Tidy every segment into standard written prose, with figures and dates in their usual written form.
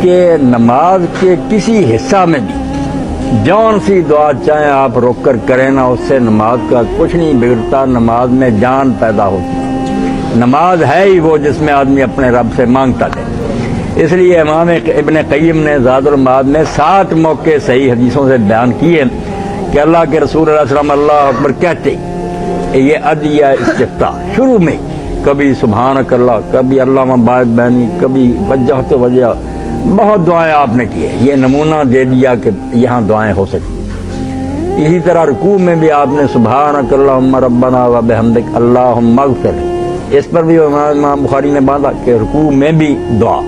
کہ نماز کے کسی حصہ میں بھی جون سی دعا چاہیں آپ روک کر کریں نا، اس سے نماز کا کچھ نہیں بگڑتا، نماز میں جان پیدا ہوتی ہے۔ نماز ہے ہی وہ جس میں آدمی اپنے رب سے مانگتا ہے۔ اس لیے امام ابن قیم نے زاد المعاد میں 7 موقع صحیح حدیثوں سے بیان کیے کہ اللہ کے رسول علیہ السلام اللہ اکبر کہتے یہ ادعیہ استفتاح شروع میں، کبھی سبحانک اللہ، کبھی اللہ باعث بینی، کبھی وجہ تو وجہ، بہت دعائیں آپ نے کی ہیں۔ یہ نمونہ دے دیا کہ یہاں دعائیں ہو سکتی۔ اسی طرح رکوع میں بھی آپ نے سبحانک اللہم ربنا و بحمدک اللہم اغفر، اس پر بھی امام بخاری نے باندھا کہ رکوع میں بھی دعا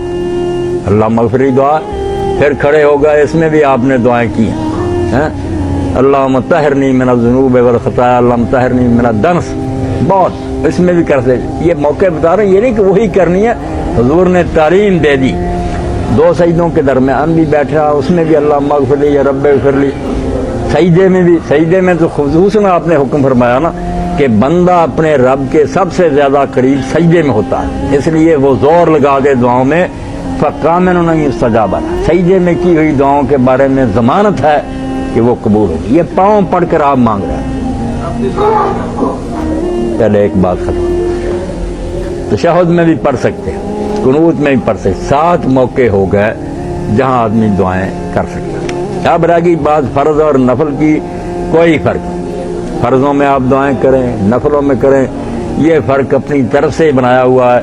اللہ اغفر دعا، پھر کھڑے ہو گئے اس میں بھی آپ نے دعائیں کی ہیں، اللہم طہرنی من الذنوب والخطایا اللہم طہرنی من الدنس، بہت اس میں بھی کرتے۔ یہ موقع بتا رہے ہیں، یہ نہیں کہ وہی کرنی ہے، حضور نے تعلیم دے دی۔ 2 سجدوں کے درمیان بھی بیٹھا، اس میں بھی اللہ اغفر لی یا رب اغفر لی۔ سجدے میں بھی، سجدے میں تو خصوصاً آپ نے حکم فرمایا نا کہ بندہ اپنے رب کے سب سے زیادہ قریب سجدے میں ہوتا ہے، اس لیے وہ زور لگا دے دعاؤں میں، فَقَامَنُ نَنْ يُسْتَجَابَ لَهُ، سجدے میں کی ہوئی دعاؤں کے بارے میں ضمانت ہے کہ وہ قبول ہوگی۔ یہ پاؤں پڑھ کر آپ مانگ رہے ہیں۔ پہلے ایک بات ختم، تشہد میں بھی پڑھ سکتے ہیں، قنوت میں بھی پڑھ سکتے، 7 موقع ہو گئے جہاں آدمی دعائیں کر سکتا ہے۔ اب رہ گئی بات فرض اور نفل کی، کوئی فرق نہیں، فرضوں میں آپ دعائیں کریں، نفلوں میں کریں، یہ فرق اپنی طرف سے بنایا ہوا ہے۔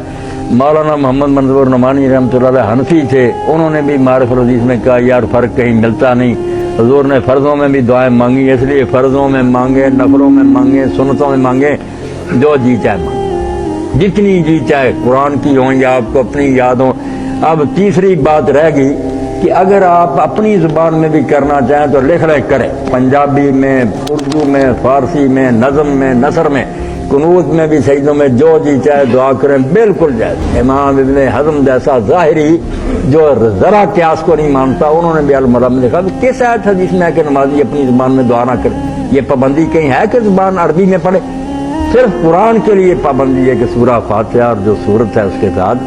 مولانا محمد منظور نعمانی رحمۃ اللہ علیہ حنفی تھے، انہوں نے بھی معارف الحدیث میں کہا یار فرق کہیں ملتا نہیں، حضور نے فرضوں میں بھی دعائیں مانگی، اس لیے فرضوں میں مانگیں، نفلوں میں مانگیں، سنتوں میں مانگیں، جو جی چاہے مانگیں، جتنی جی چاہے، قرآن کی ہوں یا آپ کو اپنی یاد ہوں۔ اب تیسری بات رہ گئی کہ اگر آپ اپنی زبان میں بھی کرنا چاہیں تو لکھ لے کریں، پنجابی میں، اردو میں، فارسی میں، نظم میں، نثر میں، قنوت میں بھی، سجدوں میں، جو جی چاہے دعا کریں، بالکل جائز۔ امام ابن حزم جیسا ظاہری جو ذرا قیاس کو نہیں مانتا، انہوں نے بھی الملم میں لکھا کہ کس آیت حدیث میں ہے کہ نمازی اپنی زبان میں دعا نہ کرے؟ یہ پابندی کہیں ہے کہ زبان عربی میں پڑھے؟ صرف قرآن کے لیے پابندی ہے کہ سورہ فاتحہ اور جو سورت ہے اس کے ساتھ،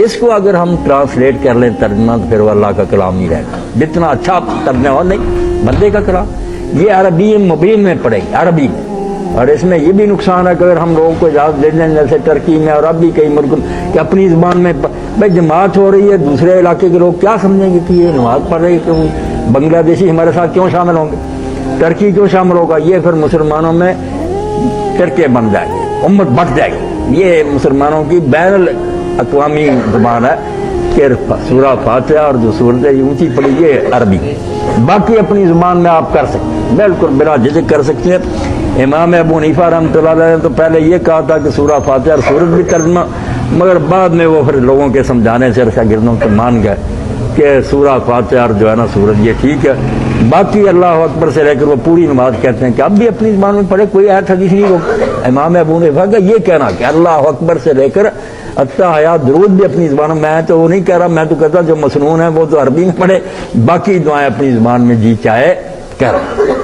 اس کو اگر ہم ٹرانسلیٹ کر لیں ترجمہ تو پھر وہ اللہ کا کلام نہیں رہے گا، جتنا اچھا ترجمہ ہو نہیں بندے کا کلام۔ یہ عربی مبین میں پڑے گی، عربی میں، اور اس میں یہ بھی نقصان ہے کہ اگر ہم لوگوں کو اجازت دے دیں جیسے ٹرکی میں اور اب بھی کئی ملک کہ اپنی زبان میں بھائی جماعت ہو رہی ہے، دوسرے علاقے کے لوگ کیا سمجھیں گے کہ یہ نماز پڑھ رہے ہیں، کیوں بنگلہ دیشی ہمارے ساتھ کیوں شامل ہوں گے، ٹرکی کیوں شامل ہوگا؟ یہ پھر مسلمانوں میں فرقے بن جائیں گے، امت بٹ جائے گی۔ یہ مسلمانوں کی بین الاقوامی زبان ہے کہ سورہ فاتحہ اور جو صورتیں اونچی پڑی یہ عربی، باقی اپنی زبان میں آپ کر سکتے ہیں، بالکل بلا جھجک کر سکتے ہیں۔ امام ابو حنیفہ رحمۃ اللہ علیہ نے تو پہلے یہ کہا تھا کہ سورہ فاتحہ اور سورت بھی ترجمہ، مگر بعد میں وہ پھر لوگوں کے سمجھانے سے شاگردوں سے مان گئے کہ سورہ فاتحہ اور جو ہے نا سورت یہ ٹھیک ہے، باقی اللہ اکبر سے لے کر وہ پوری نماز کہتے ہیں کہ اب بھی اپنی زبان میں پڑھے، کوئی آیت حدیث نہیں ہوگا۔ امام ابو حنیفہ کا یہ کہنا کہ اللہ اکبر سے لے کر التحیات درود بھی اپنی زبان میں تو وہ نہیں کہہ رہا، میں تو کہتا جو مسنون ہے وہ تو عربی میں پڑھے، باقی دعائیں اپنی زبان میں جی چاہے کہہ رہا۔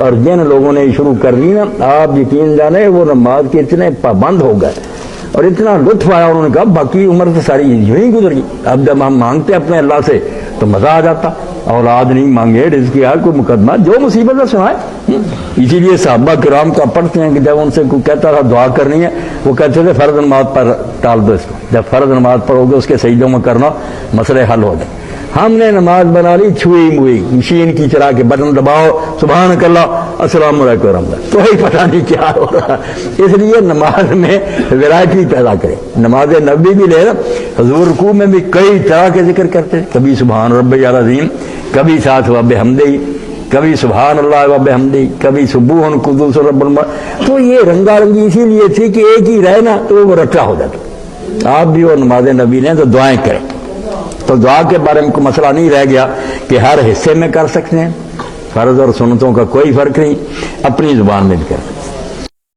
اور جن لوگوں نے شروع کر دی نا، آپ یقین جانے وہ نماز کے اتنے پابند ہو گئے اور اتنا لطف آیا، انہوں نے کہا باقی عمر تو ساری یوں ہی گزر گئی، اب جب ہم مانگتے ہیں اپنے اللہ سے تو مزہ آ جاتا، اولاد نہیں مانگے، رزق کی کوئی مقدمہ جو مصیبت ہے سنائے۔ اسی لیے صحابہ کرام کا پڑھتے ہیں کہ جب ان سے کوئی کہتا تھا دعا کرنی ہے، وہ کہتے تھے فرض نماز پر ٹال دو اس کو، جب فرض نماز پڑھو گے اس کے سجدوں میں کرنا، مسئلے حل ہو جائے۔ ہم نے نماز بنا لی چھوئی موئی، مشین کی طرح کے بٹن دباؤ، سبحانک اللہ، السلام علیکم ورحمۃ اللہ، تو ہی پتہ نہیں کیا ہو رہا۔ اس لیے نماز میں ویرائٹی پیدا کرے۔ نماز نبی بھی لے نا، حضور رکوع میں بھی کئی طرح کے ذکر کرتے، کبھی سبحان ربی العظیم، کبھی ساتھ و بحمدہ، کبھی سبحان اللہ و بحمدہ، کبھی سبوح قدوس رب الملائکہ۔ تو یہ رنگا رنگی اسی لیے تھی کہ ایک ہی رہے نا تو وہ رٹا ہو جاتا۔ آپ بھی وہ نماز نبی لیں تو دعائیں کریں، تو دعا کے بارے میں کوئی مسئلہ نہیں رہ گیا کہ ہر حصے میں کر سکتے ہیں، فرض اور سنتوں کا کوئی فرق نہیں، اپنی زبان میں بھی کر سکتے ہیں۔